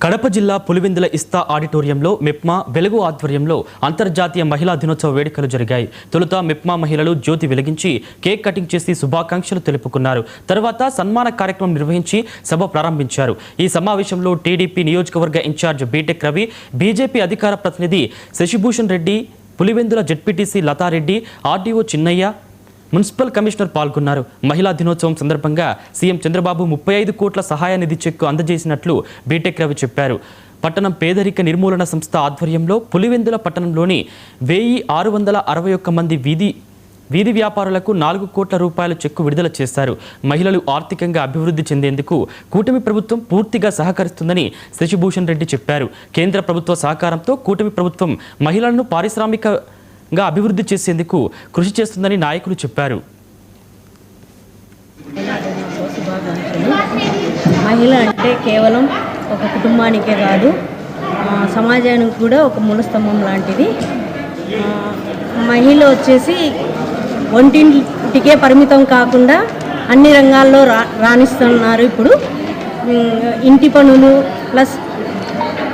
కడప జిల్లా పులివెందుల ఇస్తా ఆడిటోరియంలో మెప్మా వెలుగు ఆధ్వర్యంలో అంతర్జాతీయ మహిళా దినోత్సవ వేడుకలు జరిగాయి. తొలుత మెప్మా మహిళలు జ్యోతి వెలిగించి కేక్ కటింగ్ చేసి శుభాకాంక్షలు తెలుపుకున్నారు. తర్వాత సన్మాన కార్యక్రమం నిర్వహించి సభ ప్రారంభించారు. ఈ సమావేశంలో టీడీపీ నియోజకవర్గ ఇన్ఛార్జ్ బీటెక్ రవి, బీజేపీ అధికార ప్రతినిధి Shashibhushan Reddy, Pulivendula ZPTC Latha Reddy, RDO Chinnaiah, municipal commissioner పాల్గొన్నారు. మహిళా దినోత్సవం సందర్భంగా సీఎం చంద్రబాబు 35 కోట్ల సహాయ నిధి చెక్కు అందజేసినట్లు బీటెక్ రవి చెప్పారు. పట్టణం పేదరిక నిర్మూలన సంస్థ ఆధ్వర్యంలో పులివెందుల పట్టణంలోని 1661 మంది వీధి వ్యాపారులకు 4 కోట్ల రూపాయల చెక్కు విడుదల చేశారు. మహిళలు ఆర్థికంగా అభివృద్ధి చెందేందుకు కూటమి ప్రభుత్వం పూర్తిగా సహకరిస్తుందని శశిభూషణ్ రెడ్డి చెప్పారు. కేంద్ర ప్రభుత్వ సహకారంతో కూటమి ప్రభుత్వం మహిళలను పారిశ్రామికంగా అభివృద్ధి చేసేందుకు కృషి చేస్తుందని నాయకులు చెప్పారు. మహిళ అంటే కేవలం ఒక కుటుంబానికే కాదు, సమాజానికి కూడా ఒక మూలస్తంభం లాంటిది. మహిళ వచ్చేసి ఒంటింటికే పరిమితం కాకుండా అన్ని రంగాల్లో రాణిస్తున్నారు. ఇప్పుడు ఇంటి పనులు ప్లస్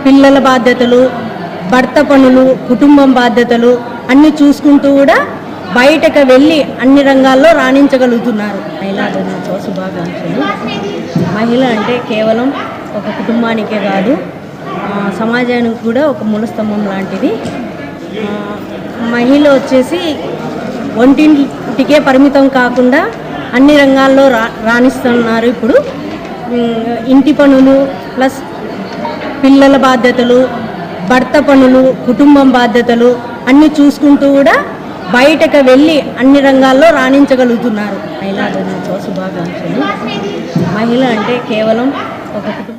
పిల్లల బాధ్యతలు, భర్త పనులు, కుటుంబం బాధ్యతలు అన్నీ చూసుకుంటూ కూడా బయటకు వెళ్ళి అన్ని రంగాల్లో రాణించగలుగుతున్నారు. మహిళా దినోత్సవ శుభాకాంక్షలు. మహిళ అంటే కేవలం ఒక కుటుంబానికే కాదు, సమాజానికి కూడా ఒక మూలస్తంభం లాంటిది. మహిళ వచ్చేసి ఒంటింటికే పరిమితం కాకుండా అన్ని రంగాల్లో రాణిస్తున్నారు. ఇప్పుడు ఇంటి పనులు ప్లస్ పిల్లల బాధ్యతలు, భర్త పనులు, కుటుంబం బాధ్యతలు అన్నీ చూసుకుంటూ కూడా బయటకు వెళ్ళి అన్ని రంగాల్లో రాణించగలుగుతున్నారు. మహిళా దినోత్సవ శుభాకాంక్షలు. మహిళ అంటే కేవలం ఒక కుటుంబం